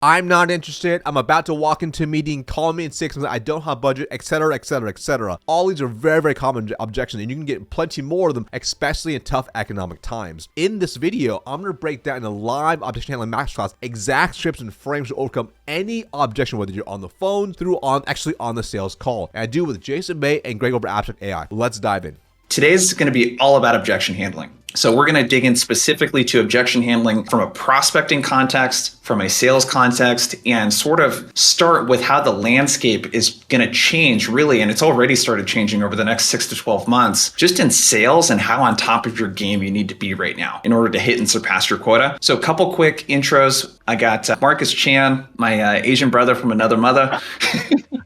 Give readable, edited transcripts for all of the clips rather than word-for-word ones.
I'm not interested. I'm about to walk into a meeting. Call me in 6 months. I don't have budget, etc., etc., etc. All these are very, very common objections, and you can get plenty more of them, especially in tough economic times. In this video, I'm going to break down in a live objection handling masterclass exact scripts and frames to overcome any objection, whether you're on the phone, actually on the sales call. And I do it with Jason May and Greg over at Abstract AI. Let's dive in. Today's going to be all about objection handling. So we're going to dig in specifically to objection handling from a prospecting context, from a sales context, and sort of start with how the landscape is going to change really. And it's already started changing over the next 6 to 12 months, just in sales and how on top of your game you need to be right now in order to hit and surpass your quota. So a couple quick intros. I got Marcus Chan, my Asian brother from another mother.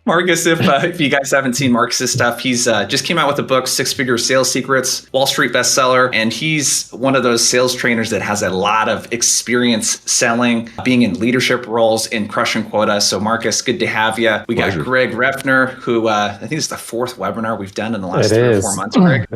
Marcus, if you guys haven't seen Marcus's stuff, he's just came out with a book, 6-Figure Sales Secrets, Wall Street bestseller. And he's one of those sales trainers that has a lot of experience selling, being in leadership roles and crushing quota. So Marcus, good to have you. We got Greg Refner, who I think is the 4th webinar we've done in the last 3 or 4 months, Greg.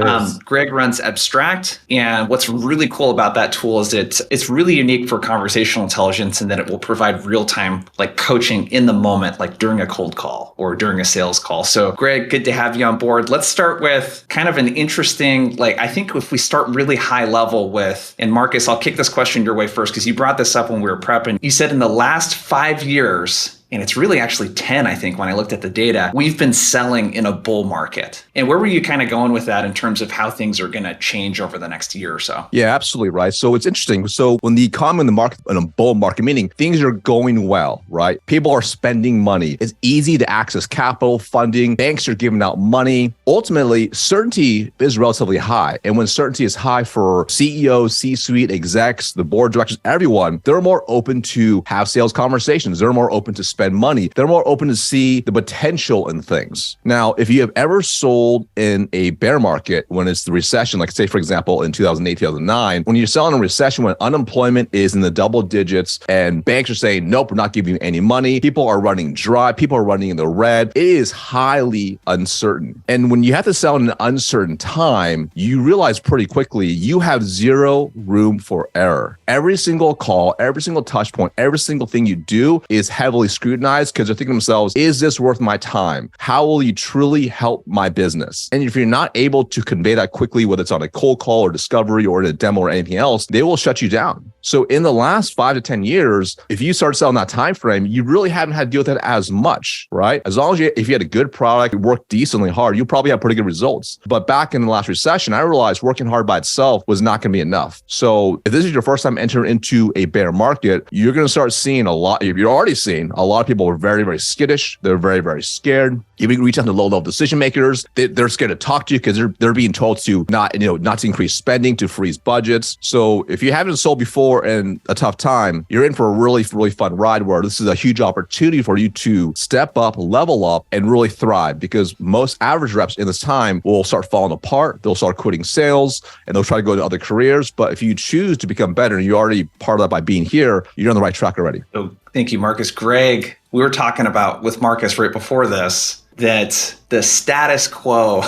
Greg runs Abstract. And what's really cool about that tool is it's really unique for conversational intelligence and that it will provide real-time like coaching in the moment, like during a cold call or during a sales call. So Greg, good to have you on board. Let's start with kind of an interesting, I think if we start really high level with, and Marcus, I'll kick this question your way first because you brought this up when we were prepping. You said in the last 5 years, and it's really actually 10, I think, when I looked at the data, we've been selling in a bull market. And where were you kind of going with that in terms of how things are going to change over the next year or so? Yeah, absolutely, right? So it's interesting. So when the economy in the market, in a bull market, meaning things are going well, right? People are spending money. It's easy to access capital, funding. Banks are giving out money. Ultimately, certainty is relatively high. And when certainty is high for CEOs, C-suite, execs, the board of directors, everyone, they're more open to have sales conversations. They're more open to spend money. They're more open to see the potential in things. Now, if you have ever sold in a bear market when it's the recession, like say, for example, in 2008, 2009, when you're selling in a recession when unemployment is in the double digits and banks are saying, nope, we're not giving you any money. People are running dry. People are running in the red. It is highly uncertain. And when you have to sell in an uncertain time, you realize pretty quickly you have zero room for error. Every single call, every single touch point, every single thing you do is heavily scrutinized because they're thinking to themselves, is this worth my time? How will you truly help my business? And if you're not able to convey that quickly, whether it's on a cold call or discovery or in a demo or anything else, they will shut you down. So in the last 5 to 10 years, if you start selling that time frame, you really haven't had to deal with that as much, right? As long as if you had a good product, it worked decently hard, you probably have pretty good results. But back in the last recession, I realized working hard by itself was not going to be enough. So if this is your first time entering into a bear market, you're going to start seeing a lot. If you're already seeing a lot of people are very, very skittish. They're very, very scared. Even reach out to low-level decision makers. They're scared to talk to you because they're being told to not to increase spending, to freeze budgets. So if you haven't sold before in a tough time, you're in for a really, really fun ride where this is a huge opportunity for you to step up, level up, and really thrive because most average reps in this time will start falling apart. They'll start quitting sales and they'll try to go to other careers. But if you choose to become better and you're already part of that by being here, you're on the right track already. So thank you, Marcus. Greg, we were talking about with Marcus right before this, that the status quo,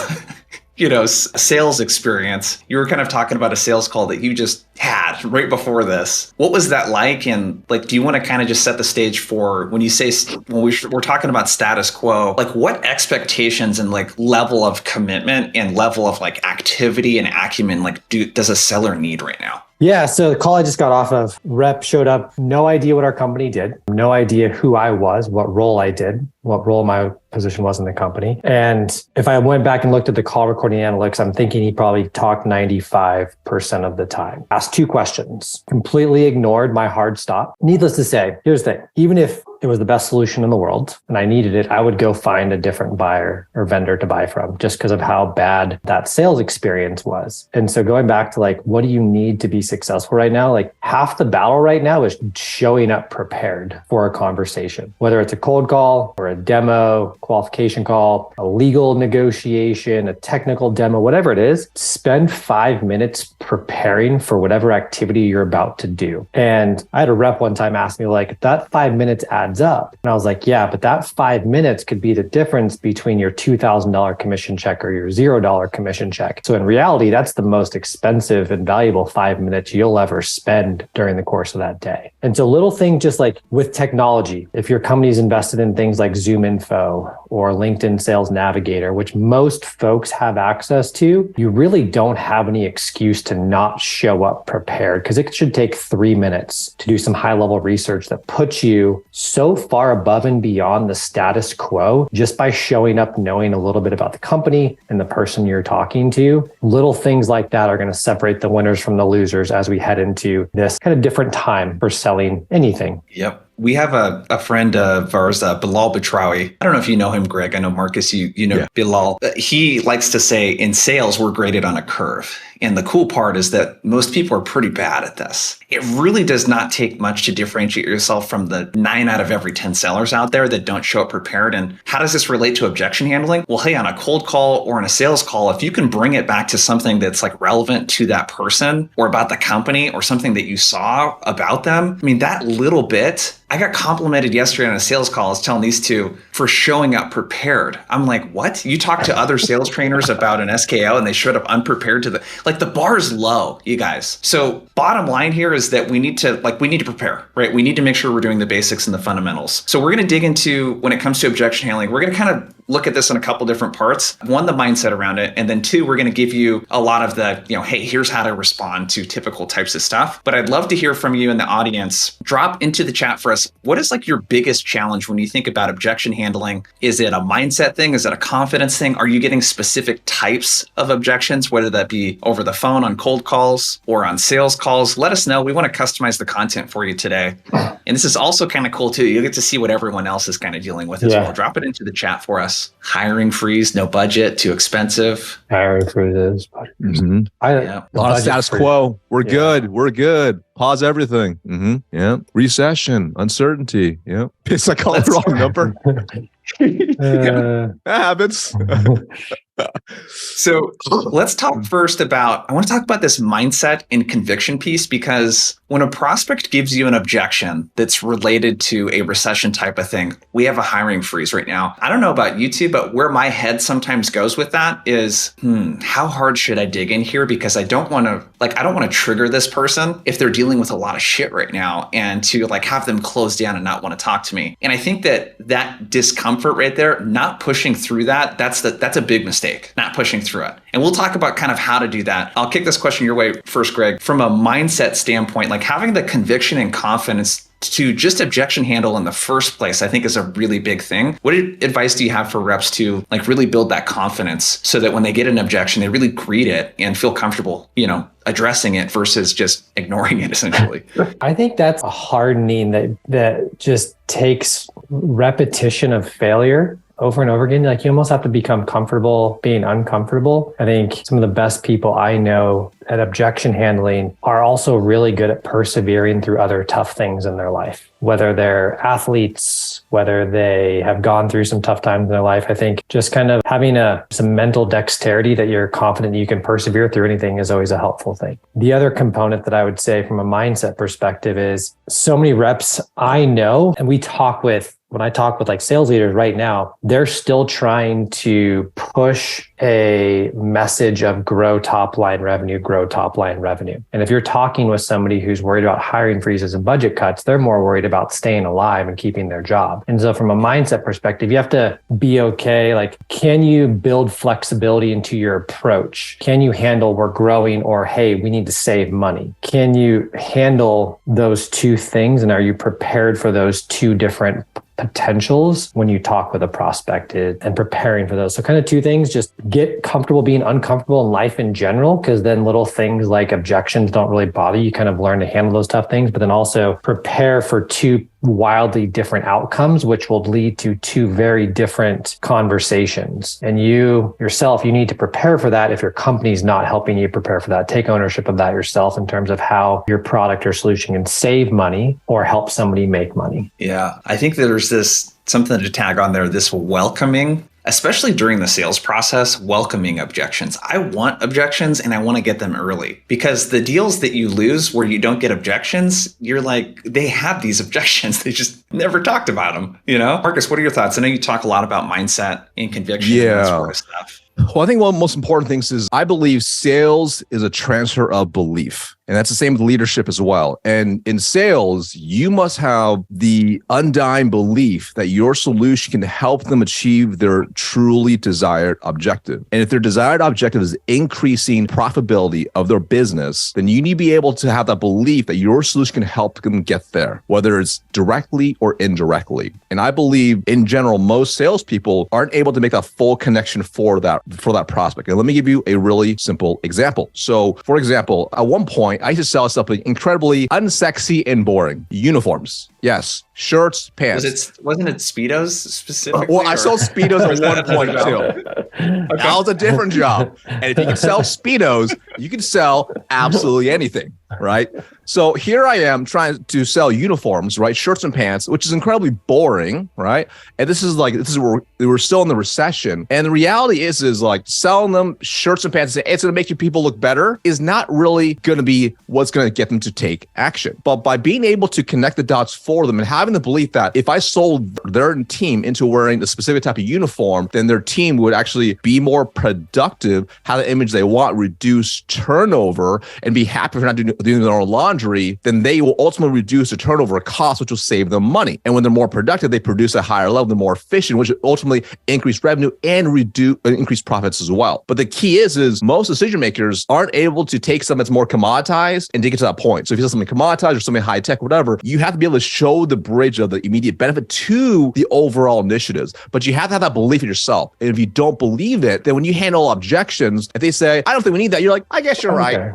sales experience, you were kind of talking about a sales call that you just had right before this. What was that like? And do you want to kind of just set the stage for when you say, when we're talking about status quo, what expectations and level of commitment and level of activity and acumen, does a seller need right now? Yeah, so the call I just got off of, rep showed up, no idea what our company did, no idea who I was, what role I did, what role my position was in the company. And if I went back and looked at the call recording analytics, I'm thinking he probably talked 95% of the time. Asked 2 questions, completely ignored my hard stop. Needless to say, here's the thing, even if it was the best solution in the world and I needed it, I would go find a different buyer or vendor to buy from just because of how bad that sales experience was. And so going back to what do you need to be successful right now? Half the battle right now is showing up prepared for a conversation, whether it's a cold call or a demo qualification call, a legal negotiation, a technical demo, whatever it is, spend 5 minutes preparing for whatever activity you're about to do. And I had a rep one time ask me like, that 5 minutes adds up. And I was like, yeah, but that 5 minutes could be the difference between your $2,000 commission check or your $0 commission check. So in reality, that's the most expensive and valuable 5 minutes you'll ever spend during the course of that day. And so little things just like with technology, if your company's invested in things like Zoom Info or LinkedIn Sales Navigator, which most folks have access to, you really don't have any excuse to not show up prepared, because it should take 3 minutes to do some high-level research that puts you so far above and beyond the status quo just by showing up knowing a little bit about the company and the person you're talking to. Little things like that are going to separate the winners from the losers as we head into this kind of different time for selling anything. Yep. We have a friend of ours, Bilal Batrawi. I don't know if you know him, Greg. I know, Marcus, you know Bilal. He likes to say in sales, we're graded on a curve. And the cool part is that most people are pretty bad at this. It really does not take much to differentiate yourself from the 9 out of every 10 sellers out there that don't show up prepared. And how does this relate to objection handling? Well, hey, on a cold call or in a sales call, if you can bring it back to something that's like relevant to that person or about the company or something that you saw about them, I mean, that little bit, I got complimented yesterday on a sales call. I was telling these two for showing up prepared. I'm like, what? You talked to other sales trainers about an SKO and they showed up unprepared to the bar is low, you guys. So bottom line here is that we need to prepare, right? We need to make sure we're doing the basics and the fundamentals. So we're going to dig into, when it comes to objection handling, we're going to kind of look at this in a couple different parts. One, the mindset around it. And then two, we're going to give you a lot of the, hey, here's how to respond to typical types of stuff. But I'd love to hear from you in the audience. Drop into the chat for us. What is like your biggest challenge when you think about objection handling? Is it a mindset thing? Is it a confidence thing? Are you getting specific types of objections, whether that be over the phone on cold calls or on sales calls? Let us know. We want to customize the content for you today. And this is also kind of cool too. You get to see what everyone else is kind of dealing with as well. Drop it into the chat for us. Hiring freeze, no budget, too expensive. Hiring freezes. Mm-hmm. A lot of status quo. We're good. We're good. Pause everything. Mm-hmm. Yeah. Recession, uncertainty. Yeah. It's like calling the wrong number. That happens. So let's talk first about, I want to talk about this mindset and conviction piece, because when a prospect gives you an objection that's related to a recession type of thing, we have a hiring freeze right now. I don't know about you two, but where my head sometimes goes with that is, how hard should I dig in here? Because I don't want to trigger this person if they're dealing with a lot of shit right now and to have them close down and not want to talk to me. And I think that discomfort right there, not pushing through that's a big mistake. Not pushing through it. And we'll talk about kind of how to do that. I'll kick this question your way first, Greg. From a mindset standpoint, having the conviction and confidence to just objection handle in the first place, I think is a really big thing. What advice do you have for reps to really build that confidence so that when they get an objection, they really greet it and feel comfortable, addressing it versus just ignoring it essentially? I think that's a hardening that just takes repetition of failure over and over again. You almost have to become comfortable being uncomfortable. I think some of the best people I know at objection handling are also really good at persevering through other tough things in their life, whether they're athletes, whether they have gone through some tough times in their life. I think just kind of having some mental dexterity that you're confident you can persevere through anything is always a helpful thing. The other component that I would say from a mindset perspective is so many reps I know, and when I talk with sales leaders right now, they're still trying to push a message of grow top line revenue. And if you're talking with somebody who's worried about hiring freezes and budget cuts, they're more worried about staying alive and keeping their job. And so from a mindset perspective, you have to be okay. Can you build flexibility into your approach? Can you handle we're growing, or, hey, we need to save money? Can you handle those two things? And are you prepared for those two different potentials when you talk with a prospect and preparing for those? So kind of two things: just get comfortable being uncomfortable in life in general, because then little things like objections don't really bother you. You kind of learn to handle those tough things, but then also prepare for two wildly different outcomes, which will lead to two very different conversations. And you yourself, you need to prepare for that. If your company's not helping you prepare for that, take ownership of that yourself in terms of how your product or solution can save money or help somebody make money. Yeah, I think there's something to tag on there, this welcoming, especially during the sales process, welcoming objections. I want objections and I want to get them early, because the deals that you lose where you don't get objections, you're like, they have these objections. They just never talked about them. Marcus, what are your thoughts? I know you talk a lot about mindset and conviction and that sort of stuff. Well, I think one of the most important things is I believe sales is a transfer of belief. And that's the same with leadership as well. And in sales, you must have the undying belief that your solution can help them achieve their truly desired objective. And if their desired objective is increasing profitability of their business, then you need to be able to have that belief that your solution can help them get there, whether it's directly or indirectly. And I believe in general, most salespeople aren't able to make that full connection for that prospect. And let me give you a really simple example. So for example, at one point, I used to sell something incredibly unsexy and boring. Uniforms. Yes. Shirts, pants. Wasn't it speedos specifically? Well, I sold speedos at one point too. Okay. That was a different job. And if you can sell speedos, you can sell absolutely anything, right? So here I am trying to sell uniforms, right? Shirts and pants, which is incredibly boring, right? And this is where we're still in the recession. And the reality is like selling them shirts and pants, it's going to make your people look better, is not really going to be what's going to get them to take action. But by being able to connect the dots for them and having the belief that if I sold their team into wearing a specific type of uniform, then their team would actually be more productive, have the image they want, reduce turnover, and be happy for not doing their own laundry, then they will ultimately reduce the turnover cost, which will save them money. And when they're more productive, they produce at a higher level, they're more efficient, which will ultimately increase revenue and increase profits as well. But the key is most decision makers aren't able to take something that's more commoditized and take it to that point. So if you sell something commoditized or something high tech, whatever, you have to be able to show the bridge of the immediate benefit to the overall initiatives. But you have to have that belief in yourself. And if you don't believe it, then when you handle objections, if they say, I don't think we need that, you're like, I guess you're right.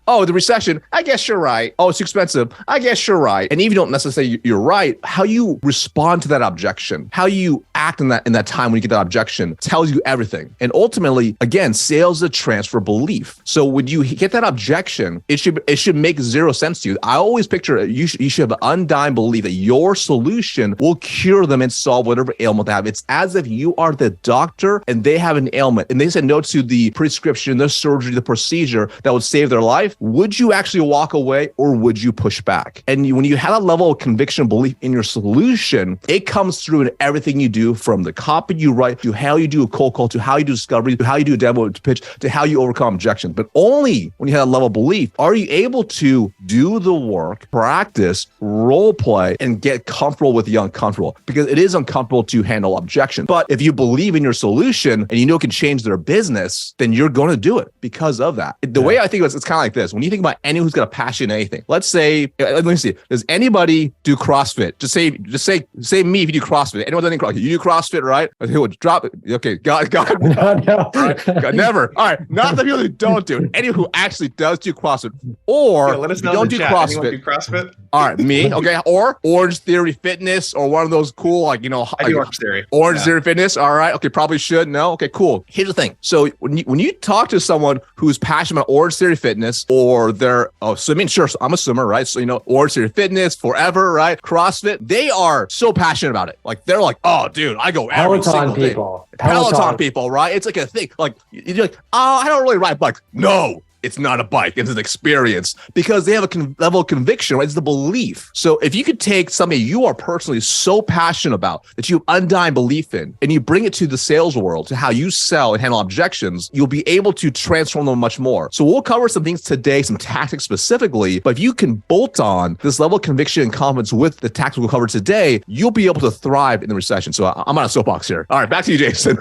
Oh, the recession, I guess you're right. Oh, it's too expensive. I guess you're right. And even if you don't necessarily say you're right, how you respond to that objection, how you act in that time when you get that objection tells you everything. And ultimately, again, sales is a transfer belief. So when you get that objection, it should make zero sense to you. I always picture you should have an undying belief that your solution will cure them and solve whatever ailment they have. It's as if you are the doctor and they have an ailment and they said no to the prescription, the surgery, the procedure that would save their life. Would you actually walk away or would you push back? And when you have a level of conviction, belief in your solution, it comes through in everything you do, from the copy you write to how you do a cold call, to how you do discovery, to how you do a demo pitch, to how you overcome objections. But only when you have a level of belief are you able to do the work, practice, role play, and get comfortable with the uncomfortable, because it is uncomfortable to handle objection. But if you believe in your solution and you know it can change their business, then you're going to do it because of that. The way I think of it's kind of like this. When you think about anyone who's got a passion in anything, let's say, let me see, does anybody do CrossFit? Just say me if you do CrossFit. Anyone done any CrossFit? You do CrossFit, right? Who would drop it? Okay, God. No. Right? God, never. All right, not the people who don't do it. Anyone who actually does do CrossFit, or let us know don't do CrossFit. Anyone do CrossFit? All right, me, okay, or Orange Theory Fitness, or one of those cool, I do Orange Theory. Orange Theory Fitness, all right, okay, probably should, no, okay, cool. Here's the thing. So when you talk to someone who's passionate about Orange Theory Fitness, or they're, swimming, sure, so I'm a swimmer, right? So, Orange Theory Fitness, forever, right? CrossFit, they are so passionate about it. Like, they're like, oh, dude, I go every single day. Peloton people, right? It's like a thing. Like, you're like, oh, I don't really ride bikes. No. It's not a bike, it's an experience, because they have a level of conviction, right? It's the belief. So if you could take something you are personally so passionate about, that you have undying belief in, and you bring it to the sales world, to how you sell and handle objections, you'll be able to transform them much more. So we'll cover some things today, some tactics specifically, but if you can bolt on this level of conviction and confidence with the tactics we'll cover today, you'll be able to thrive in the recession. So I'm on a soapbox here. All right, back to you, Jason.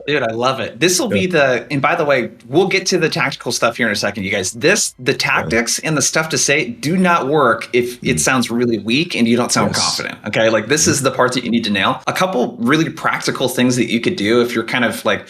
Dude, I love it. This will be and by the way, we'll get to the tactical stuff here in a second, you guys. The tactics and the stuff to say do not work if it sounds really weak and you don't sound confident. Okay. Like, this is the part that you need to nail. A couple really practical things that you could do if you're kind of like,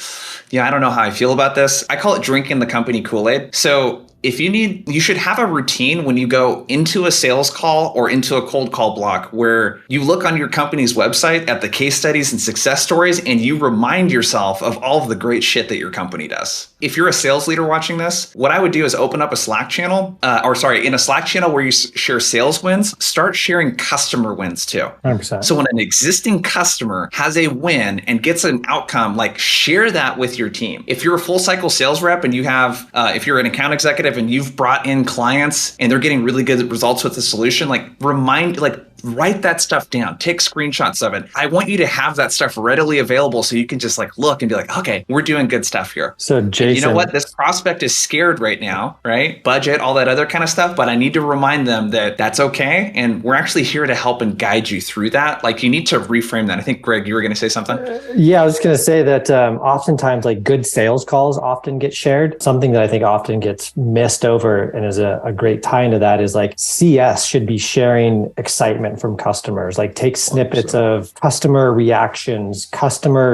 I don't know how I feel about this. I call it drinking the company Kool-Aid. So you should have a routine when you go into a sales call or into a cold call block where you look on your company's website at the case studies and success stories and you remind yourself of all of the great shit that your company does. If you're a sales leader watching this, what I would do is open up a Slack channel, in a Slack channel where you share sales wins, start sharing customer wins too. 100%. So when an existing customer has a win and gets an outcome, like share that with your team. If you're a full cycle sales rep and you have, if you're an account executive and you've brought in clients and they're getting really good results with the solution, write that stuff down, take screenshots of it. I want you to have that stuff readily available so you can just look and be like, okay, we're doing good stuff here. So Jason, and you know what? This prospect is scared right now, right? Budget, all that other kind of stuff. But I need to remind them that that's okay. And we're actually here to help and guide you through that. You need to reframe that. I think, Greg, you were going to say something? Yeah, I was just going to say that oftentimes good sales calls often get shared. Something that I think often gets missed over and is a great tie into that is CS should be sharing excitement from customers. Take snippets of customer reactions,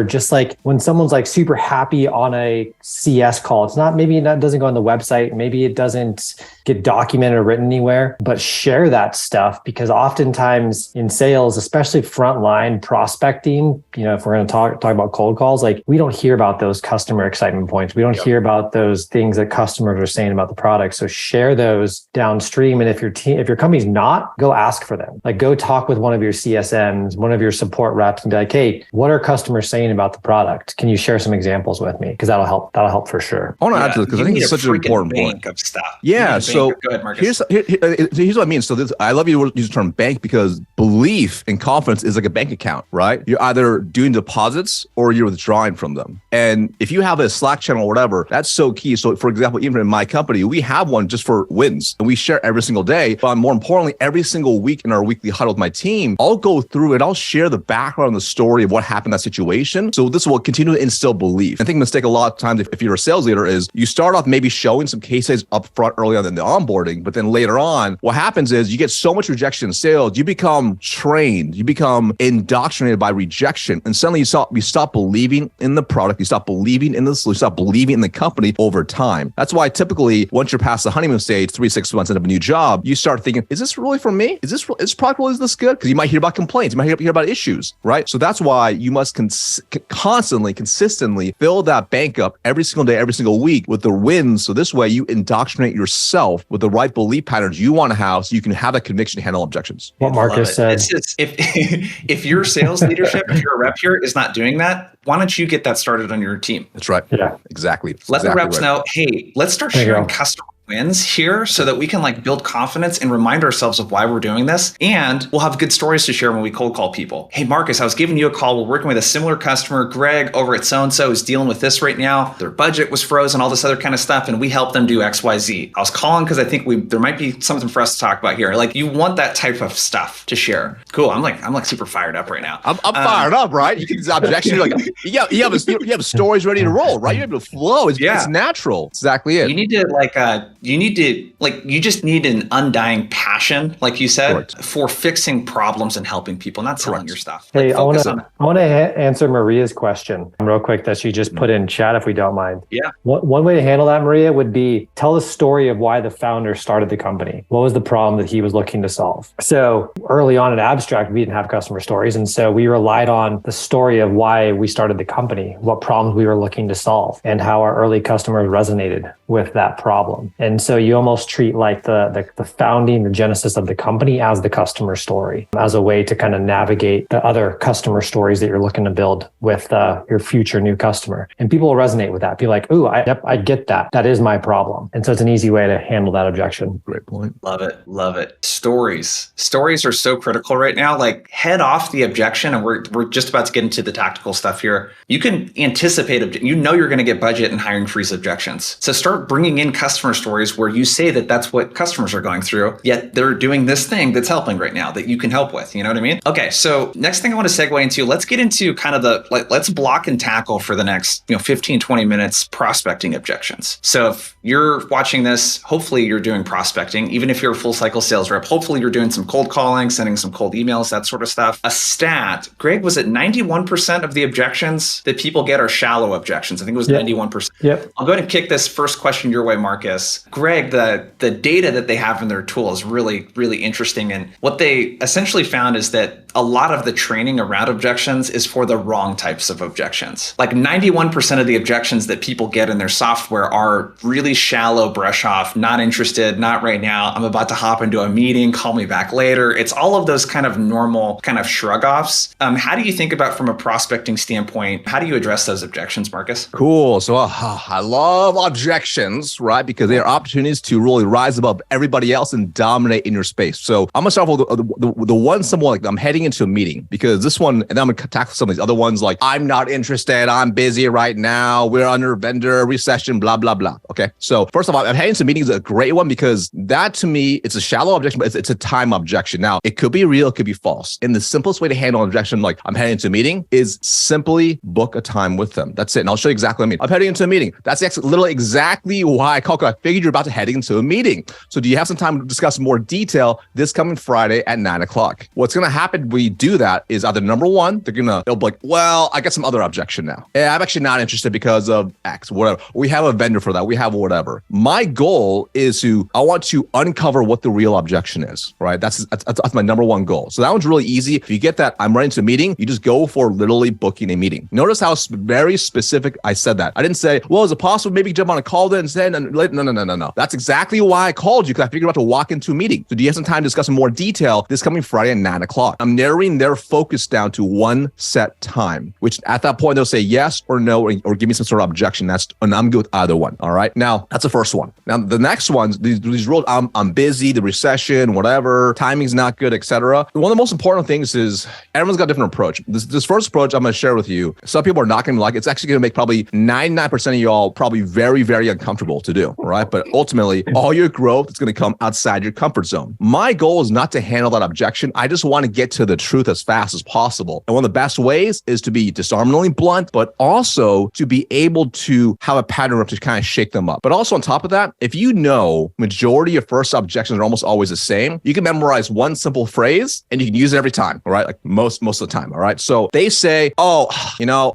just when someone's super happy on a CS call, maybe it doesn't go on the website, maybe it doesn't get documented or written anywhere, but share that stuff because oftentimes in sales, especially frontline prospecting, if we're going to talk about cold calls, we don't hear about those customer excitement points. We don't hear about those things that customers are saying about the product. So share those downstream. And if your company's not, go ask for them. Go talk with one of your CSMs, one of your support reps and be like, hey, what are customers saying about the product? Can you share some examples with me? Because that'll help for sure. I want to add to this because I think it's such an important point. Of stuff. Yeah. So go ahead, Marcus. Here's what I mean. So I love you to use the term bank because belief and confidence is like a bank account, right? You're either doing deposits or you're withdrawing from them. And if you have a Slack channel or whatever, that's so key. So for example, even in my company, we have one just for wins and we share every single day. But more importantly, every single week in our weekly huddle with my team, I'll go through and I'll share the background, the story of what happened in that situation. So this will continue to instill belief. I think a mistake a lot of times if you're a sales leader is you start off maybe showing some case studies up front early on in the onboarding, but then later on, what happens is you get so much rejection in sales, you become trained, you become indoctrinated by rejection. And suddenly you stop believing in the product, you stop believing in the solution, you stop believing in the company over time. That's why typically once you're past the honeymoon stage, 3-6 months into a new job, you start thinking, is this really for me? Is this product really this good? Because you might hear about complaints, you might hear about issues, right? So that's why you must consistently fill that bank up every single day, every single week with the wins. So this way you indoctrinate yourself with the right belief patterns you want to have so you can have that conviction to handle objections. What Marcus said. If your sales leadership, if you're a rep here, is not doing that, why don't you get that started on your team? That's right. Yeah. Exactly. Let the reps know, hey, let's start sharing customer wins here so that we can build confidence and remind ourselves of why we're doing this. And we'll have good stories to share when we cold call people. Hey, Marcus, I was giving you a call. We're working with a similar customer. Greg over at so-and-so is dealing with this right now. Their budget was frozen, all this other kind of stuff. And we helped them do XYZ. I was calling because I think there might be something for us to talk about here. You want that type of stuff to share. Cool. I'm super fired up right now. I'm fired up, right? You get this objection. You're you have stories ready to roll, right? You're able to flow. It's natural. Exactly it. You need to you just need an undying passion, like you said, Correct. For fixing problems and helping people, not selling your stuff. Hey, I want to answer Maria's question real quick that she just put in chat, if we don't mind. Yeah. One way to handle that, Maria, would be tell the story of why the founder started the company. What was the problem that he was looking to solve? So early on in Abstract, we didn't have customer stories. And so we relied on the story of why we started the company, what problems we were looking to solve, and how our early customers resonated with that problem. And so you almost treat the founding, the genesis of the company as the customer story, as a way to kind of navigate the other customer stories that you're looking to build with your future new customer. And people will resonate with that. Be like, ooh, I get that. That is my problem. And so it's an easy way to handle that objection. Great point. Love it. Love it. Stories are so critical right now. Head off the objection. And we're just about to get into the tactical stuff here. You can anticipate, you're going to get budget and hiring freeze objections. So start bringing in customer stories where you say that that's what customers are going through, yet they're doing this thing that's helping right now that you can help with. You know what I mean? Okay. So next thing I want to segue into, let's get into kind of let's block and tackle for the next 15, 20 minutes prospecting objections. So if you're watching this, hopefully you're doing prospecting. Even if you're a full cycle sales rep, hopefully you're doing some cold calling, sending some cold emails, that sort of stuff. A stat, Greg, was it 91% of the objections that people get are shallow objections? I think it was 91%. Yep. I'll go ahead and kick this first question your way, Marcus. Greg, the data that they have in their tool is really, really interesting. And what they essentially found is that a lot of the training around objections is for the wrong types of objections. Like 91% of the objections that people get in their software are really shallow brush off, not interested, not right now, I'm about to hop into a meeting, call me back later. It's all of those kind of normal kind of shrug offs. How do you think about from a prospecting standpoint, how do you address those objections, Marcus? Cool. So I love objections, right? Because they are opportunities to really rise above everybody else and dominate in your space. So I'm gonna start with the one simple, like I'm heading into a meeting, because this one, and then I'm gonna tackle some of these other ones, like I'm not interested, I'm busy right now, we're under vendor recession, blah, blah, blah. Okay. So first of all, I'm heading to meetings is a great one, because that to me, it's a shallow objection, but it's a time objection. Now, it could be real, it could be false. And the simplest way to handle an objection, like I'm heading into a meeting, is simply book a time with them. That's it. And I'll show you exactly what I mean. I'm heading into a meeting. That's literally exactly why I called, because I figured you're about to head into a meeting. So do you have some time to discuss more detail this coming Friday at 9 o'clock? What's going to happen when you do that is either number one, they'll be like, well, I got some other objection now. Yeah, I'm actually not interested because of X, whatever. We have a vendor for that. We have whatever. My goal is I want to uncover what the real objection is, right? That's my number one goal. So that one's really easy. If you get that, I'm running to a meeting, you just go for literally booking a meeting. Notice how very specific I said that. I didn't say, well, is it possible maybe jump on a call then instead? No. That's exactly why I called you, because I figured about to walk into a meeting. So do you have some time to discuss in more detail this coming Friday at 9 o'clock? I'm narrowing their focus down to one set time, which at that point, they'll say yes or no, or give me some sort of objection. And I'm good with either one. All right. Now, that's the first one. Now, the next ones, these rules, I'm busy, the recession, whatever, timing's not good, etc. One of the most important things is everyone's got a different approach. This first approach I'm going to share with you, some people are not going to like it. It's actually going to make probably 99% of y'all probably very, very uncomfortable to do. All right. But ultimately, all your growth is going to come outside your comfort zone. My goal is not to handle that objection. I just want to get to the truth as fast as possible. And one of the best ways is to be disarmingly blunt, but also to be able to have a pattern to kind of shake them up. But also on top of that, if you know majority of first objections are almost always the same, you can memorize one simple phrase and you can use it every time, all right? Like most of the time, all right? So they say, oh,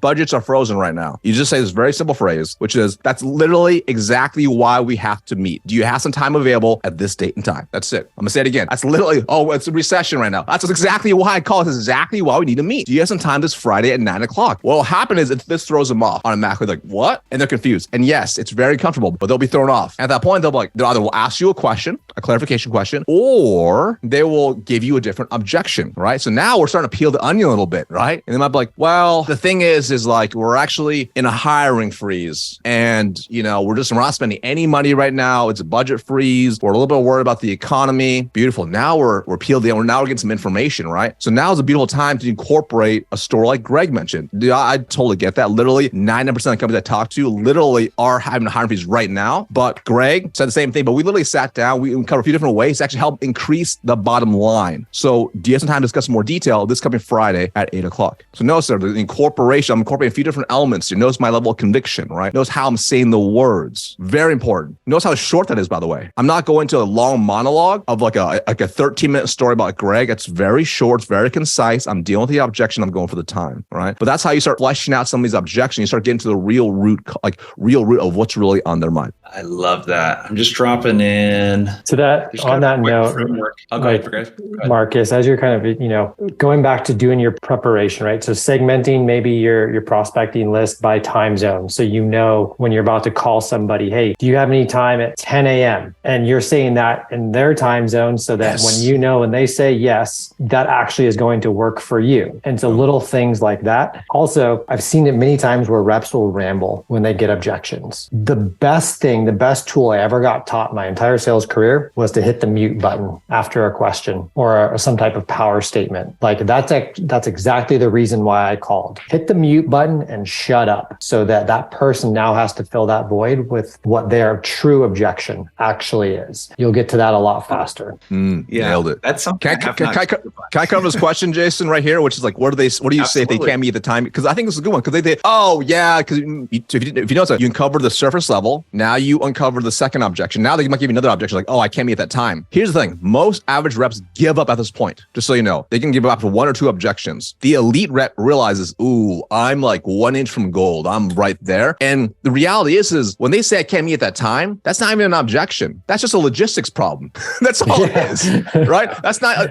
budgets are frozen right now. You just say this very simple phrase, which is, that's literally exactly why we have to meet. Do you have some time available at this date and time? That's it. I'm gonna say it again. That's literally, it's a recession right now. That's exactly why I call it. That's exactly why we need to meet. Do you have some time this Friday at 9 o'clock? What'll happen is this throws them off automatically, like, what? And they're confused. And yes, it's very comfortable, but they'll be thrown off. At that point, they'll either will ask you a question, a clarification question, or they will give you a different objection, right? So now we're starting to peel the onion a little bit, right? And they might be like, well, the thing is like, we're actually in a hiring freeze, and we're not spending any money right now. It's a budget freeze. We're a little bit worried about the economy. Beautiful. Now we're peeled the onion. Now we're getting some information, right? So now is a beautiful time to incorporate a story like Greg mentioned. I totally get that. Literally 99% of the companies I talk to literally are having a hiring freeze right now. But Greg said the same thing, but we literally sat down. We covered a few different ways to actually help increase the bottom line. So do you have some time to discuss more detail this coming Friday at 8 o'clock? So notice there, the incorporation, I'm incorporating a few different elements. You notice my level of conviction, right? Notice how I'm saying the words. Very important. Notice how short that is, by the way. I'm not going to a long monologue of like a 13-minute story about Greg. It's very short, it's very concise. I'm dealing with the objection. I'm going for the time, right? But that's how you start fleshing out some of these objections. You start getting to the real root of what's really on their mind. I love that. I'm just dropping in. To that, on that note, I'll go ahead. Marcus, as you're kind of, going back to doing your preparation, right? So segmenting maybe your prospecting list by time zone. So when you're about to call somebody, hey, do you have any time at 10 a.m.? And you're saying that in their time zone so that when they say yes, that actually is going to work for you. And so little things like that. Also, I've seen it many times where reps will ramble when they get objections. The best tool I ever got taught my entire sales career was to hit the mute button after a question or some type of power statement. Like that's exactly the reason why I called. Hit the mute button and shut up so that person now has to fill that void with what their true objection actually is. You'll get to that a lot faster. Nailed it. That's something. Can I cover this question, Jason, right here, which is like, what do you say if they can't meet the time? Because I think this is a good one. Because they because if you notice, you uncover the surface level. Now you uncover the second objection. Now they might give you another objection, like, I can't meet at that time. Here's the thing. Most average reps give up at this point. Just so you know, they can give up to one or two objections. The elite rep realizes, I'm like 1 inch from gold. I'm right there. And the reality is when they say I can't meet at that time, That's not even an objection. That's just a logistics problem. That's all it is, right? That's not,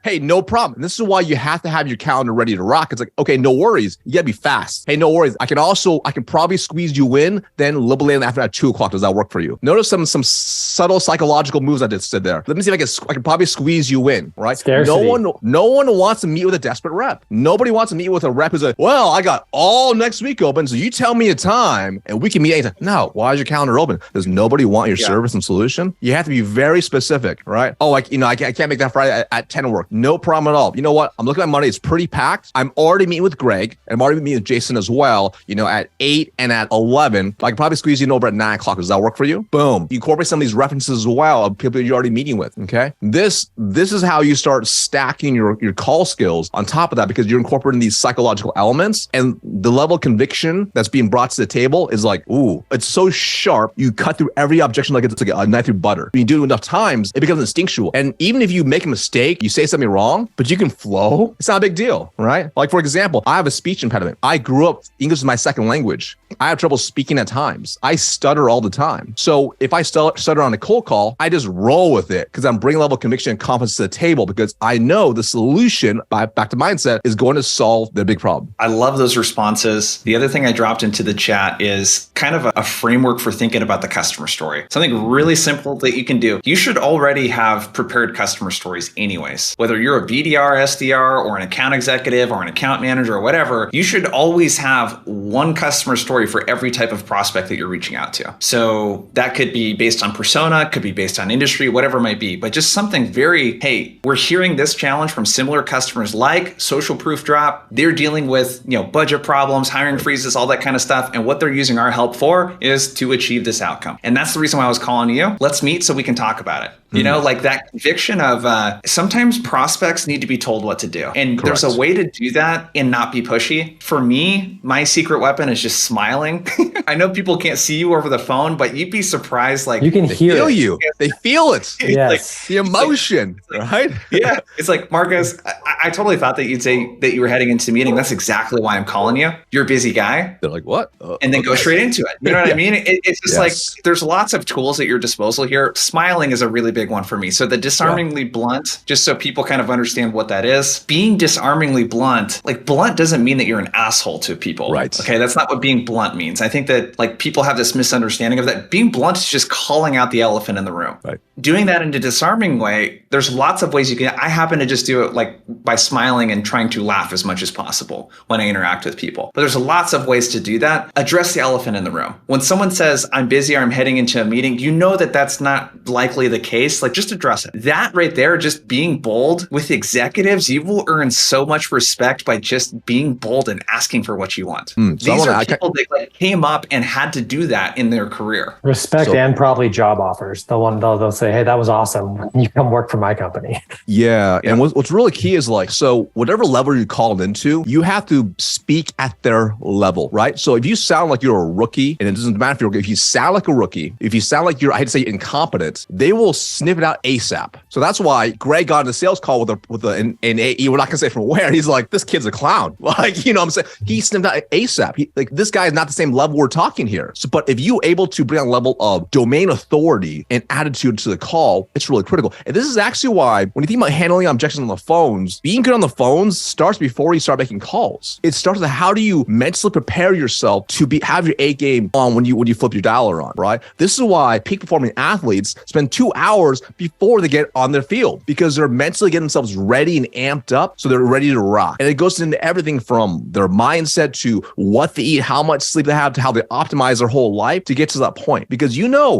hey, no problem. And this is why you have to have your calendar ready to rock. It's like, okay, no worries. You gotta be fast. Hey, no worries. I can probably squeeze you in then a little bit later after at 2:00. Does that work for you? Notice some subtle psychological moves I just did there. Let me see if I can probably squeeze you in, right? Scarcity. No one wants to meet with a desperate rep. Nobody wants to meet with a rep who's like, well, I got all next week open, so you tell me a time and we can meet anytime. No, why is your calendar open? Does nobody want your service and solution? You have to be very specific, right? Oh, I can't make that Friday at 10 work. No problem at all. You know what? I'm looking at Monday. It's pretty packed. I'm already meeting with Greg. And I'm already meeting with Jason as well, at 8 and at 11. I can probably squeeze you in over at 9 o'clock. Does that work for you? Boom. You incorporate some of these references as well of people you're already meeting with, okay? This is how you start stacking your call skills on top of that, because you're incorporating these psychological elements, and the level of conviction that's being brought to the table is like, ooh, it's so sharp. You cut through every objection like it's like a knife through butter. When you do it enough times, it becomes instinctual. And even if you make a mistake, you say something wrong, but you can flow, it's not a big deal, right? Like, for example, I have a speech impediment. I grew up, English is my second language. I have trouble speaking at times. I stutter all the time. So if I stutter on a cold call, I just roll with it because I'm bringing level of conviction and confidence to the table, because I know the solution, back to mindset, is going to solve the big problem. I love those responses. The other thing I dropped into the chat is kind of a framework for thinking about the customer story. Something really simple that you can do. You should already have prepared customer stories anyways. Whether you're a BDR, SDR, or an account executive, or an account manager, or whatever, you should always have one customer story for every type of prospect that you're reaching out to. So that could be based on persona, could be based on industry, whatever it might be, but just something very, hey, we're hearing this challenge from similar customers like Social Proof Drop. They're dealing with, budget problems, hiring freezes, all that kind of stuff. And what they're using our help for is to achieve this outcome. And that's the reason why I was calling you. Let's meet so we can talk about it. Like that conviction of sometimes prospects need to be told what to do. And Correct. There's a way to do that and not be pushy. For me, my secret weapon is just smiling. I know people can't see you over the phone, but you'd be surprised. Like, you can hear feel it. you. They feel it. Yes. The emotion, right? Yeah. It's like, Marcus, I totally thought that you'd say that you were heading into the meeting. That's exactly why I'm calling you. You're a busy guy. They're like, what? And then go straight into it. You know what I mean? It's just like, there's lots of tools at your disposal here. Smiling is a really big one for me. So the disarmingly blunt, just so people kind of understand what that is, being disarmingly blunt, like blunt doesn't mean that you're an asshole to people. Right. Okay. That's not what being blunt means. I think that like people have this misunderstanding of that. Being blunt is just calling out the elephant in the room. Right. Doing that in a disarming way, there's lots of ways you can. I happen to just do it like by smiling and trying to laugh as much as possible when I interact with people. But there's lots of ways to do that. Address the elephant in the room. When someone says, I'm busy or I'm heading into a meeting, you know that that's not likely the case. Like, just address it. That right there, just being bold with executives, you will earn so much respect by just being bold and asking for what you want. These are people that like came up and had to do that in their career. Respect and probably job offers. They'll say, hey, that was awesome. You come work for my company. Yeah. And what's really key is like, so whatever level you're called into, you have to speak at their level, right? So if you sound like you're a rookie, and it doesn't matter if you're a rookie, if you sound like a rookie, if you sound like you're, I hate to say incompetent, they will sniff it out ASAP. So that's why Greg got in a sales call with an AE. We're not gonna say from where. He's like, this kid's a clown. Like, what I'm saying, he sniffed out ASAP. This guy is not the same level we're talking here. So, but if you able to bring a level of domain authority and attitude to the call, it's really critical. And this is actually why when you think about handling objections on the phones, being good on the phones starts before you start making calls. It starts with how do you mentally prepare yourself to have your A game on when you flip your dialer on, right? This is why peak performing athletes spend 2 hours before they get on their field, because they're mentally getting themselves ready and amped up so they're ready to rock. And it goes into everything from their mindset to what they eat, how much sleep they have, to how they optimize their whole life to get to that point. Because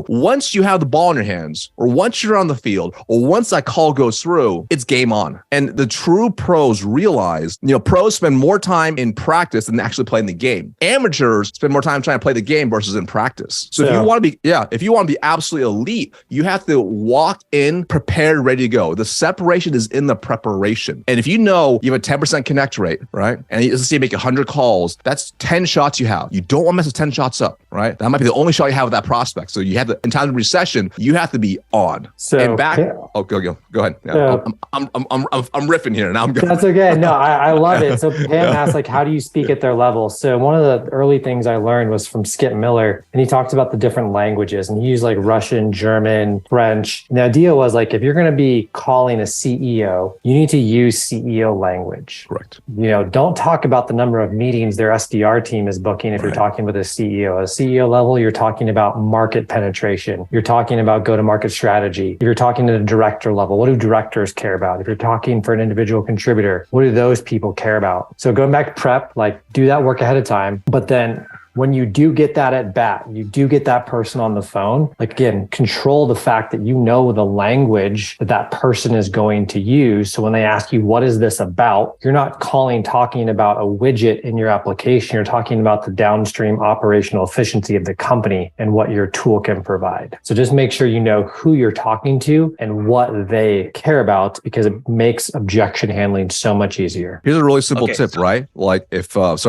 once you have the ball in your hands, or once you're on the field, or once that call goes through, it's game on. And the true pros realize, pros spend more time in practice than actually playing the game. Amateurs spend more time trying to play the game versus in practice. So if you want to be absolutely elite, you have to walk in prepared, ready to go. The separation is in the preparation. And if you have a 10% connect rate, right? And let's say you make 100 calls, that's 10 shots you have. You don't want to mess with 10 shots up, right? That might be the only shot you have with that prospect. So you have in times of recession, you have to be on. So and back. Oh, go ahead. Yeah, I'm riffing here. Now I'm going. That's okay. No, I love it. So Pam asked, like, how do you speak at their level? So one of the early things I learned was from Skip Miller, and he talked about the different languages, and he used like Russian, German, French. And the idea was like, if you're going to be calling a CEO, you need to use CEO language. Correct. Don't talk about the number of meetings their SDR team is booking. If you're talking with a CEO, level, you're talking about market penetration. You're talking about go-to-market strategy. If you're talking at a director level, what do directors care about? If you're talking for an individual contributor, what do those people care about? So going back to prep, like do that work ahead of time, but then when you do get that at bat, you do get that person on the phone, like again, control the fact that you know the language that that person is going to use. So when they ask you, what is this about? You're not talking about a widget in your application. You're talking about the downstream operational efficiency of the company and what your tool can provide. So just make sure you know who you're talking to and what they care about, because it makes objection handling so much easier. Here's a really simple tip, right? Like if, this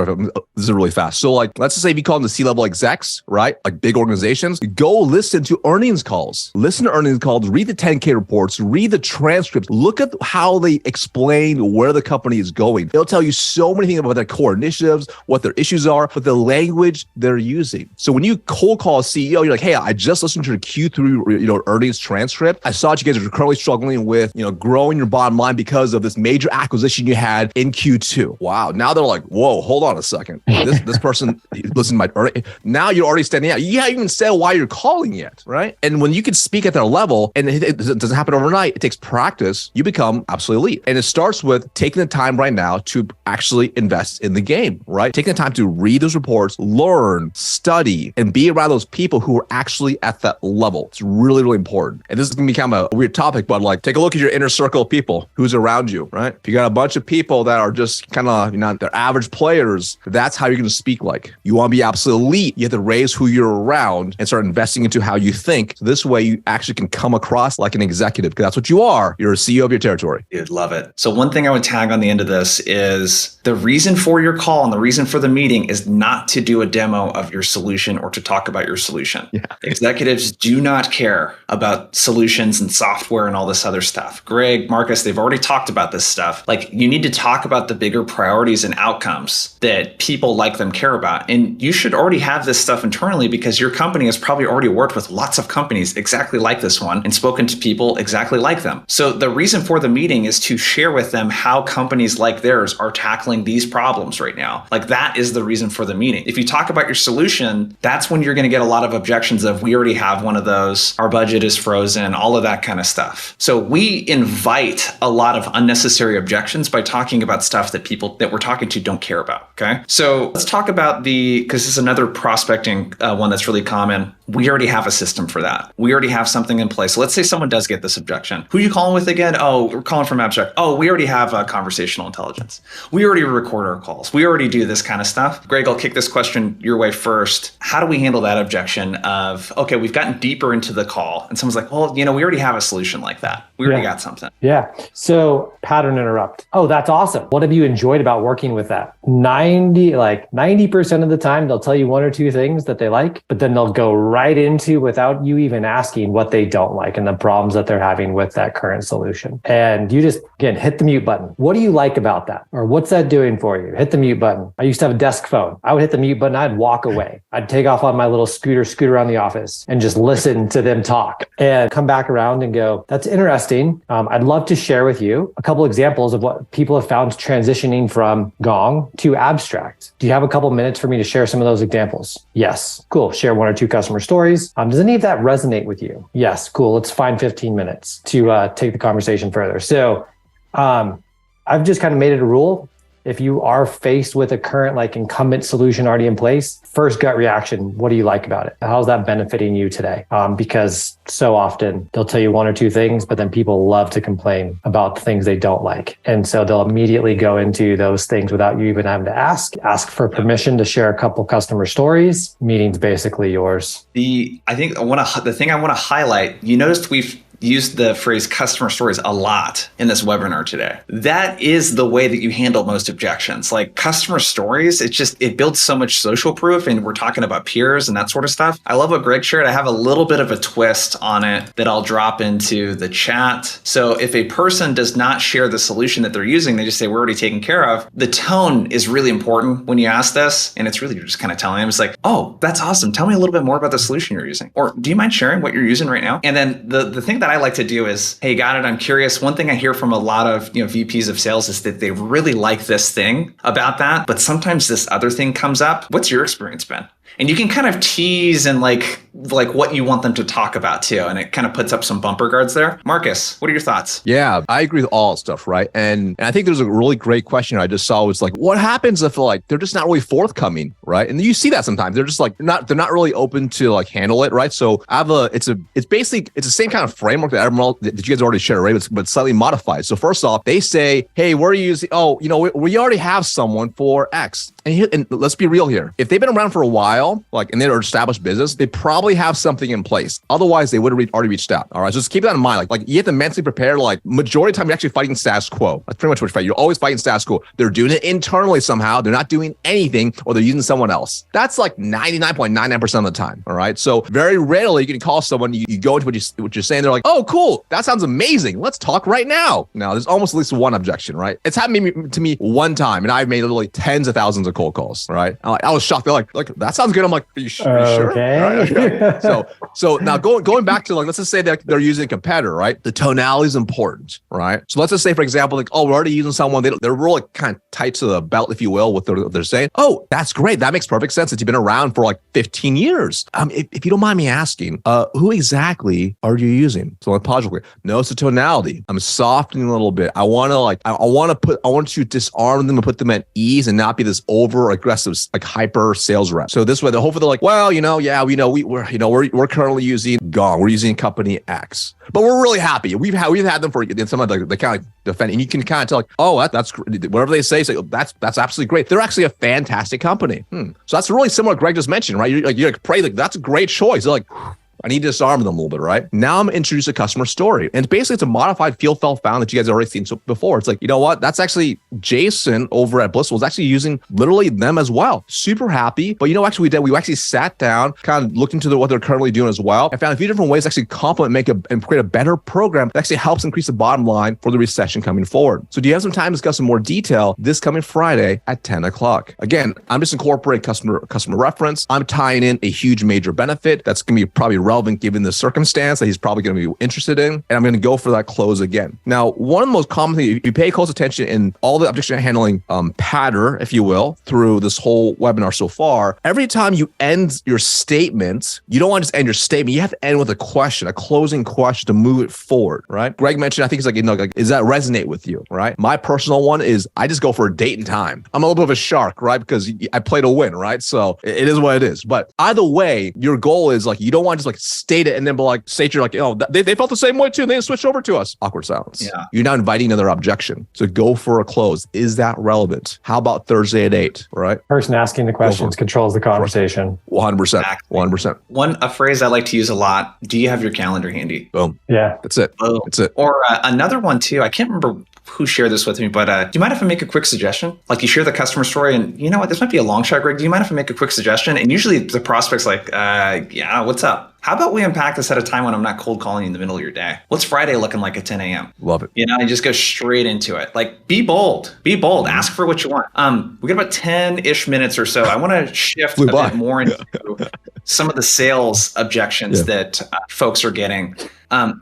is really fast. So like, let's just say if you call them the C-level execs, right? Like big organizations, go listen to earnings calls. Listen to earnings calls, read the 10K reports, read the transcripts, look at how they explain where the company is going. They'll tell you so many things about their core initiatives, what their issues are, but the language they're using. So when you cold call a CEO, you're like, hey, I just listened to your Q3, earnings transcript. I saw that you guys are currently struggling with, growing your bottom line because of this major acquisition you had in Q2. Wow. Now they're like, whoa, hold on a second. This person listen to my earnings. Now you're already standing out. You haven't even said why you're calling yet, right? And when you can speak at their level, and it doesn't happen overnight, it takes practice, you become absolutely elite. And it starts with taking the time right now to actually invest in the game, right? Taking the time to read those reports, learn, study, and be around those people who are actually at that level. It's really, really important. And this is going to become a weird topic, but like take a look at your inner circle of people, who's around you, right? If you got a bunch of people that are just kind of, they're average players, that's how you're going to speak like. You want to be absolute elite, you have to raise who you're around and start investing into how you think. So this way you actually can come across like an executive, because that's what you are. You're a CEO of your territory. Dude, love it. So one thing I would tag on the end of this is the reason for your call and the reason for the meeting is not to do a demo of your solution or to talk about your solution. Yeah. Executives do not care about solutions and software and all this other stuff. Greg, Marcus, they've already talked about this stuff. Like you need to talk about the bigger priorities and outcomes that people like them care about. And you should already have this stuff internally because your company has probably already worked with lots of companies exactly like this one and spoken to people exactly like them. So the reason for the meeting is to share with them how companies like theirs are tackling these problems right now. Like that is the reason for the meeting. If you talk about your solution, that's when you're going to get a lot of objections of, we already have one of those, our budget is frozen, all of that kind of stuff. So we invite a lot of unnecessary objections by talking about stuff that people that we're talking to don't care about. Okay. So let's talk about because this is another prospecting one that's really common. We already have a system for that. We already have something in place. So let's say someone does get this objection. Who are you calling with again? Oh, we're calling from Abstract. Oh, we already have conversational intelligence. We already record our calls. We already do this kind of stuff. Greg, I'll kick this question your way first. How do we handle that objection of, okay, we've gotten deeper into the call and someone's like, well, we already have a solution like that. We already got something. Yeah. So pattern interrupt. Oh, that's awesome. What have you enjoyed about working with that? 90% of the time, they'll tell you one or two things that they like, but then they'll go right into, without you even asking, what they don't like and the problems that they're having with that current solution. And you just, again, hit the mute button. What do you like about that? Or what's that doing for you? Hit the mute button. I used to have a desk phone. I would hit the mute button. I'd walk away. I'd take off on my little scooter around the office and just listen to them talk and come back around and go, that's interesting. I'd love to share with you a couple examples of what people have found transitioning from Gong to Abstract. Do you have a couple minutes for me to share some of those examples? Yes. Cool. Share one or two customer stories. Does any of that resonate with you? Yes. Cool. Let's find 15 minutes to take the conversation further. So I've just kind of made it a rule. If you are faced with a current incumbent solution already in place, first gut reaction, what do you like about it? How's that benefiting you today? Because so often they'll tell you one or two things, but then people love to complain about the things they don't like. And so they'll immediately go into those things without you even having to ask for permission to share a couple customer stories. Meeting's basically yours. The thing I want to highlight, you noticed used the phrase customer stories a lot in this webinar today. That is the way that you handle most objections. Like customer stories, it builds so much social proof, and we're talking about peers and that sort of stuff. I love what Greg shared. I have a little bit of a twist on it that I'll drop into the chat. So if a person does not share the solution that they're using, they just say, we're already taken care of. The tone is really important when you ask this. And it's really, you're just kind of telling them, it's like, oh, that's awesome. Tell me a little bit more about the solution you're using. Or do you mind sharing what you're using right now? And then the thing that I like to do is, hey, got it, I'm curious. One thing I hear from a lot of VPs of sales is that they really like this thing about that, but sometimes this other thing comes up. What's your experience been? And you can kind of tease and like what you want them to talk about too. And it kind of puts up some bumper guards there. Marcus, what are your thoughts? Yeah, I agree with all stuff, right? And I think there's a really great question I just saw was like, what happens if like they're just not really forthcoming, right? And you see that sometimes they're just like they're not really open to like handle it, right? So I have it's the same kind of framework that you guys already shared, right? But slightly modified. So first off, they say, hey, we're using we already have someone for X. And let's be real here. If they've been around for a while, and they're established business, they probably have something in place. Otherwise, they would have already reached out. All right, so just keep that in mind. Like you have to mentally prepare. Like majority of the time, you're actually fighting status quo. That's pretty much what you're fighting. You're always fighting status quo. They're doing it internally somehow. They're not doing anything, or they're using someone else. That's like 99.99% of the time. All right, so very rarely you can call someone. You go into what you're saying. They're like, oh, cool. That sounds amazing. Let's talk right now. Now, there's almost at least one objection, right? It's happened to me one time, and I've made literally tens of thousands of cold calls. Right? I was shocked. They're like that sounds good. I'm like, are you sure? Okay. Right? So now going back to like, let's just say that they're using a competitor, right? The tonality is important, right? So let's just say, for example, like, oh, we're already using someone. They're really kind of tight to the belt, if you will, what they're saying. Oh, that's great. That makes perfect sense. That you've been around for like 15 years. If you don't mind me asking, who exactly are you using? So like logically, notice the tonality. I'm softening a little bit. I want to disarm them and put them at ease and not be this over aggressive, like hyper sales rep. So this way, hopefully they're like, well, we're currently using Gong. We're using company X, but we're really happy. We've had them for some of the kind of defend, and you can kind of tell like, oh, that's whatever they say that's absolutely great. They're actually a fantastic company. So that's really similar to Greg just mentioned, right? You're like, pray, like that's a great choice. They're like, I need to disarm them a little bit, right? Now I'm introducing a customer story. And basically it's a modified feel, felt, found that you guys have already seen before. It's like, you know what? That's actually Jason over at Blissful is actually using literally them as well. Super happy. But actually we actually sat down, kind of looked into what they're currently doing as well. I found a few different ways to actually complement, and create a better program that actually helps increase the bottom line for the recession coming forward. So do you have some time to discuss in more detail this coming Friday at 10 o'clock? Again, I'm just incorporating customer reference. I'm tying in a huge major benefit that's going to be probably relevant given the circumstance that he's probably going to be interested in. And I'm going to go for that close again. Now, one of the most common things, if you pay close attention in all the objection handling pattern, if you will, through this whole webinar so far, every time you end your statement, you don't want to just end your statement. You have to end with a question, a closing question to move it forward, right? Greg mentioned, I think it's like, does that resonate with you, right? My personal one is I just go for a date and time. I'm a little bit of a shark, right? Because I play to win, right? So it is what it is. But either way, your goal is like, you don't want to just like state it and then be like, state you're like, oh, they felt the same way too. They switched over to us. Awkward silence. Yeah. You're now inviting another objection. So go for a close. Is that relevant? How about Thursday at 8, right? Person asking the questions controls the conversation. 100%. 100%. A phrase I like to use a lot. Do you have your calendar handy? Boom. Yeah. That's it. Boom. That's it. Or another one too. I can't remember who shared this with me, but do you mind if I make a quick suggestion? Like you share the customer story and you know what, this might be a long shot, Greg. Do you mind if I make a quick suggestion? And usually the prospect's like, yeah, what's up? How about we unpack this at a time when I'm not cold calling you in the middle of your day? What's Friday looking like at 10 a.m.? Love it. And just go straight into it. Like, be bold. Be bold. Ask for what you want. We got about 10-ish minutes or so. I want to shift a bit more into some of the sales objections that folks are getting.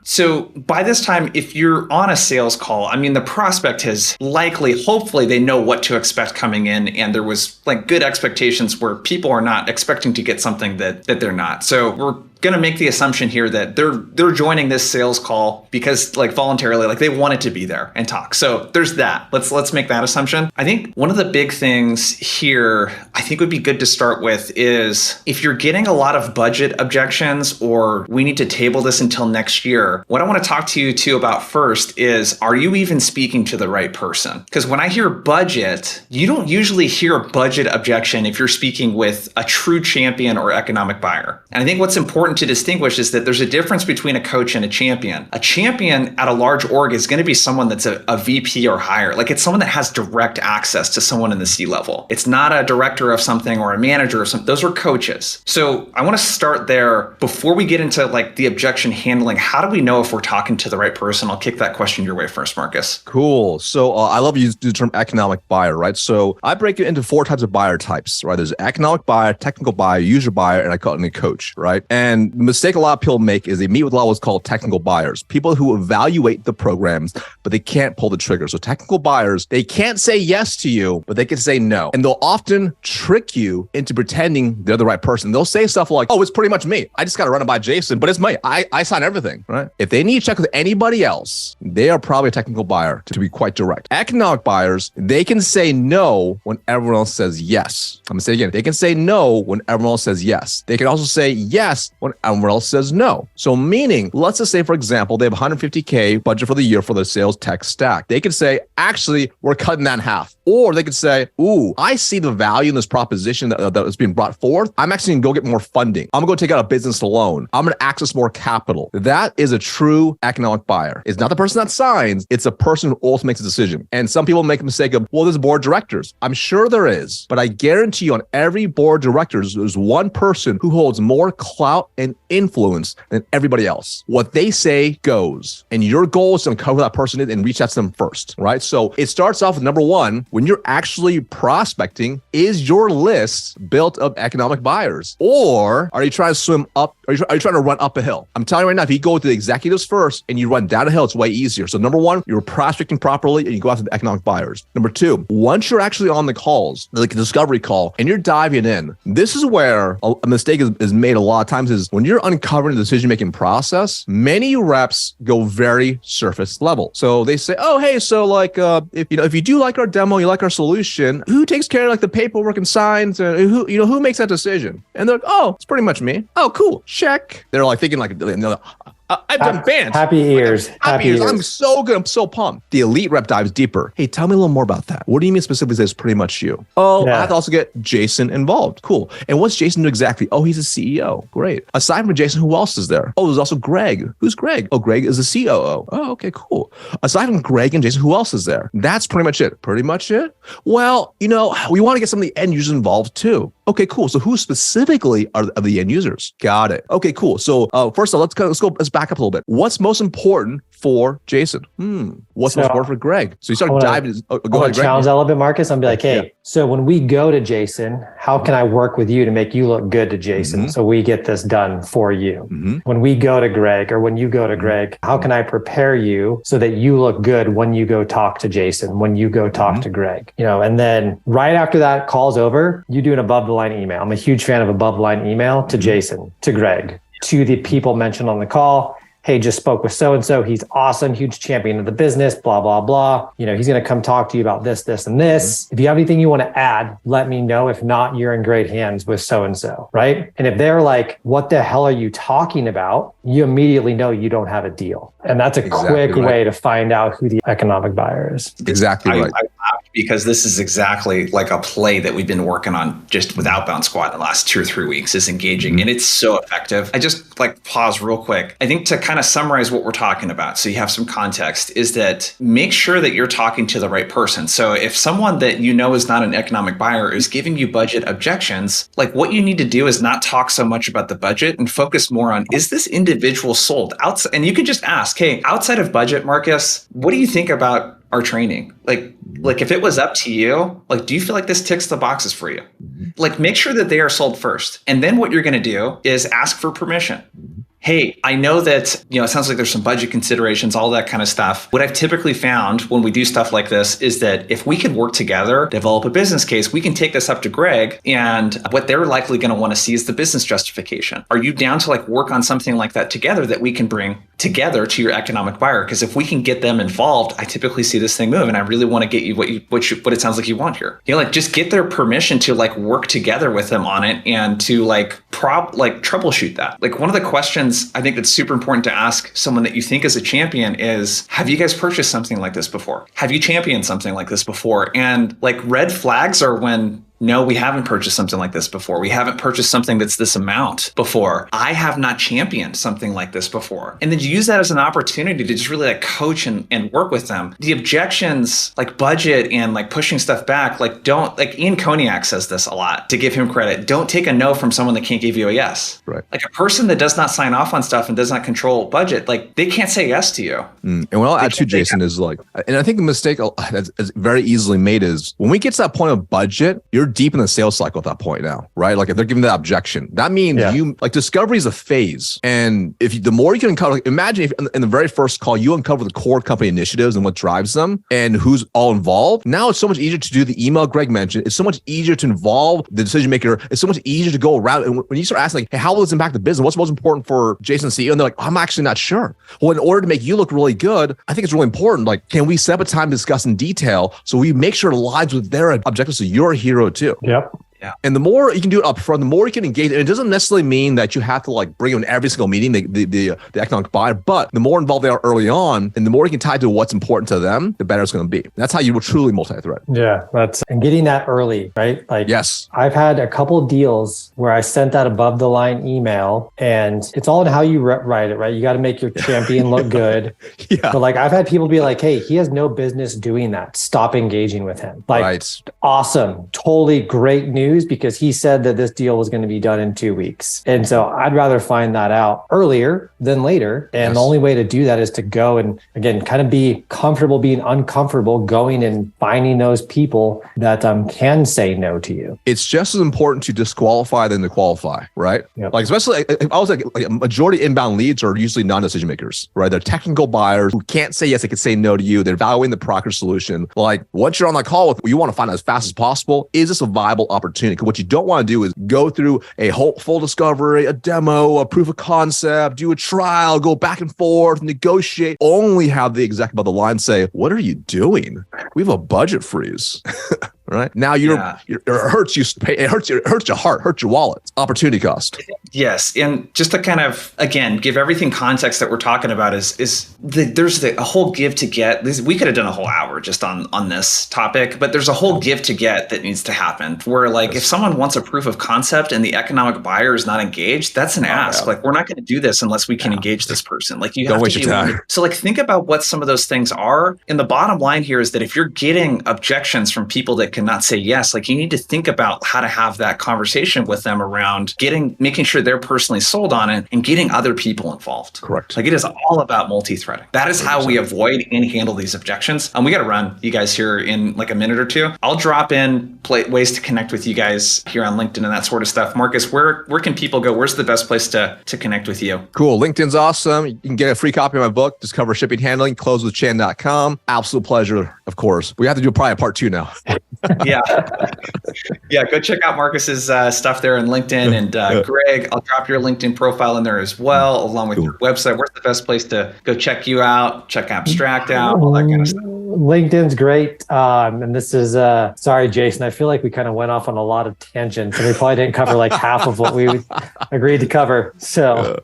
So by this time, if you're on a sales call, I mean, the prospect has hopefully they know what to expect coming in. And there was like good expectations where people are not expecting to get something that they're not. So we're going to make the assumption here that they're joining this sales call because like voluntarily, like they wanted to be there and talk. So there's that. Let's make that assumption. I think one of the big things here I think would be good to start with is if you're getting a lot of budget objections or we need to table this until next year, what I want to talk to you too about first is, are you even speaking to the right person? Because when I hear budget, you don't usually hear a budget objection if you're speaking with a true champion or economic buyer. And I think what's important important to distinguish is that there's a difference between a coach and a champion. A champion at a large org is going to be someone that's a VP or higher. Like it's someone that has direct access to someone in the C-level. It's not a director of something or a manager or something. Those are coaches. So I want to start there before we get into like the objection handling. How do we know if we're talking to the right person? I'll kick that question your way first, Marcus. Cool. So I love you use the term economic buyer, right? So I break it into 4 types of buyer types, right? There's economic buyer, technical buyer, user buyer, and I call it a coach, right? And the mistake a lot of people make is they meet with a lot of what's called technical buyers, people who evaluate the programs, but they can't pull the trigger. So technical buyers, they can't say yes to you, but they can say no. And they'll often trick you into pretending they're the right person. They'll say stuff like, oh, it's pretty much me. I just got to run it by Jason, but it's me. I sign everything, right? If they need to check with anybody else, they are probably a technical buyer, to be quite direct. Economic buyers, they can say no when everyone else says yes. I'm going to say it again. They can say no when everyone else says yes. They can also say yes when everyone else says no. So meaning, let's just say, for example, they have $150K budget for the year for the sales tech stack. They could say, actually, we're cutting that in half. Or they could say, ooh, I see the value in this proposition that is being brought forth. I'm actually going to go get more funding. I'm going to go take out a business loan. I'm going to access more capital. That is a true economic buyer. It's not the person that signs. It's a person who also makes a decision. And some people make a mistake of, well, there's board of directors. I'm sure there is, but I guarantee you on every board of directors, there's one person who holds more clout and influence than everybody else. What they say goes. And your goal is to uncover who that person is and reach out to them first, right? So it starts off with number one, when you're actually prospecting, is your list built of economic buyers? Or are you trying to swim up? Are you trying to run up a hill? I'm telling you right now, if you go to the executives first and you run down a hill, it's way easier. So number one, you're prospecting properly and you go after the economic buyers. Number two, once you're actually on the calls, like a discovery call, and you're diving in, this is where a mistake is made a lot of times is when you're uncovering the decision-making process, many reps go very surface level. So they say, oh, hey, so like, if you do like our demo, you like our solution, who takes care of like the paperwork and signs? Who makes that decision? And they're like, oh, it's pretty much me. Oh, cool. Check. They're like thinking like, I've done bands. Happy ears. Happy ears. I'm so good. I'm so pumped. The elite rep dives deeper. Hey, tell me a little more about that. What do you mean specifically says pretty much you? Oh, yeah. I have to also get Jason involved. Cool. And what's Jason do exactly? Oh, he's a CEO. Great. Aside from Jason, who else is there? Oh, there's also Greg. Who's Greg? Oh, Greg is the COO. Oh, okay, cool. Aside from Greg and Jason, who else is there? That's pretty much it. Pretty much it? Well, we want to get some of the end users involved too. Okay, cool. So who specifically are the end users? Got it. Okay, cool. So first of all, let's back up a little bit. What's most important for Jason? What's most important for Greg? So you start diving. Go ahead, challenge that a little bit, Marcus. I'm be like, hey, so when we go to Jason, how can I work with you to make you look good to Jason? So we get this done for you. When we go to Greg or when you go to Greg, how can I prepare you so that you look good when you go talk to Jason, when you go talk to Greg? And then right after that call's over, you do an above the line email. I'm a huge fan of above the line email to Jason, to Greg, to the people mentioned on the call. Hey, just spoke with so-and-so. He's awesome, huge champion of the business, blah, blah, blah. He's going to come talk to you about this, this, and this. If you have anything you want to add, let me know. If not, you're in great hands with so-and-so, right? And if they're like, what the hell are you talking about? You immediately know you don't have a deal. And that's a quick way to find out who the economic buyer is. Exactly right. I laughed because this is exactly like a play that we've been working on just with Outbound Squad in the last 2 or 3 weeks is engaging. And it's so effective. I just pause real quick. I think to kind of summarize what we're talking about, so you have some context, is that make sure that you're talking to the right person. So if someone that is not an economic buyer is giving you budget objections, like what you need to do is not talk so much about the budget and focus more on, is this individual sold outside? And you can just ask, hey, outside of budget, Marcus, what do you think about our training? Like if it was up to you, do you feel like this ticks the boxes for you? Make sure that they are sold first. And then what you're going to do is ask for permission. Hey, I know that, it sounds like there's some budget considerations, all that kind of stuff. What I've typically found when we do stuff like this is that if we could work together, develop a business case, we can take this up to Greg, and what they're likely going to want to see is the business justification. Are you down to work on something like that together that we can bring together to your economic buyer? Because if we can get them involved, I typically see this thing move, and I really want to get you what it sounds like you want here. Just get their permission to work together with them on it and to troubleshoot that. One of the questions I think that's super important to ask someone that you think is a champion is, have you guys purchased something like this before? Have you championed something like this before? And red flags are when no, we haven't purchased something like this before. We haven't purchased something that's this amount before. I have not championed something like this before. And then you use that as an opportunity to just really like coach and work with them. The objections, like budget and like pushing stuff back, like don't, like Ian Koniak says this a lot, to give him credit. Don't take a no from someone that can't give you a yes. Right. Like a person that does not sign off on stuff and does not control budget, like they can't say yes to you. And what I'll add to Jason is like, and I think the mistake that's very easily made is when we get to that point of budget, you're deep in the sales cycle at that point now, right? Like if they're giving that objection, that means you like discovery is a phase. And if you, the more you can uncover, like imagine if in the very first call, you uncover the core company initiatives and what drives them and who's all involved. Now it's so much easier to do the email Greg mentioned. It's so much easier to involve the decision maker. It's so much easier to go around. And when you start asking like, hey, how will this impact the business? What's most important for Jason CEO? And they're like, I'm actually not sure. Well, in order to make you look really good, I think it's really important. Like, can we set up a time to discuss in detail so we make sure it aligns with their objectives so you're a hero too? Yep. Yeah. And the more you can do it up front, the more you can engage. And it doesn't necessarily mean that you have to like bring them in every single meeting, the economic buyer, but the more involved they are early on and the more you can tie to what's important to them, the better it's going to be. That's how you will truly multi-thread. Yeah. And getting that early, right? Like, yes, I've had a couple of deals where I sent that above the line email and it's all in how you write it, right? You got to make your champion look good. But like, I've had people be like, hey, he has no business doing that. Stop engaging with him. Like, awesome. Totally great news, because he said that this deal was going to be done in 2 weeks. And so I'd rather find that out earlier than later. And the only way to do that is to go and, again, kind of be comfortable being uncomfortable, going and finding those people that can say no to you. It's just as important to disqualify than to qualify, right? Yep. Like, especially, I was like a majority of inbound leads are usually non-decision makers, right? They're technical buyers who can't say yes, they can say no to you. They're evaluating the product or solution. Like, once you're on that call with, you want to find out as fast as possible, is this a viable opportunity? Because what you don't want to do is go through a whole full discovery, a demo, a proof of concept, do a trial, go back and forth, negotiate, only have the executive on the line say, what are you doing? We have a budget freeze. Right now, it hurts you. It hurts your heart, hurts your wallet. It's opportunity cost. Yes, and just to kind of again give everything context that we're talking about there's a whole give to get. We could have done a whole hour just on this topic, but there's a whole give to get that needs to happen. Where like if someone wants a proof of concept and the economic buyer is not engaged, that's an ask. Like we're not going to do this unless we can engage this person. Like you don't have waste to your time. So like think about what some of those things are. And the bottom line here is that if you're getting objections from people that cannot say yes, like you need to think about how to have that conversation with them around making sure they're personally sold on it and getting other people involved. Correct. Like it is all about multi-threading. That is 100%. How we avoid and handle these objections. We got to run, you guys, here in like a minute or two. I'll drop in ways to connect with you guys here on LinkedIn and that sort of stuff. Marcus, where can people go? Where's the best place to connect with you? Cool. LinkedIn's awesome. You can get a free copy of my book, Discover Shipping Handling, closewithchan.com. Absolute pleasure, of course. We have to do probably a part 2 now. Yeah. Yeah, go check out Marcus's stuff there on LinkedIn. And Greg, I'll drop your LinkedIn profile in there as well, along with your website. Where's the best place to go check you out, check Abstract out, all that kind of stuff? LinkedIn's great. And this is, sorry, Jason, I feel like we kind of went off on a lot of tangents and we probably didn't cover like half of what we agreed to cover. So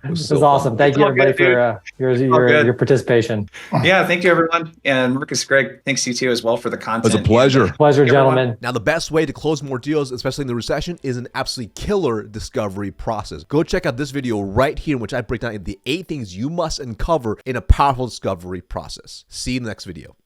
this was awesome. Thank you, everybody, for your participation. Yeah, thank you, everyone. And Marcus, Greg, thanks you too as well for the content. It was a pleasure. Pleasure, gentlemen. Now, the best way to close more deals, especially in the recession, is an absolutely killer discovery process. Go check out this video right here in which I break down the 8 things you must uncover in a powerful discovery process. See you in the next video.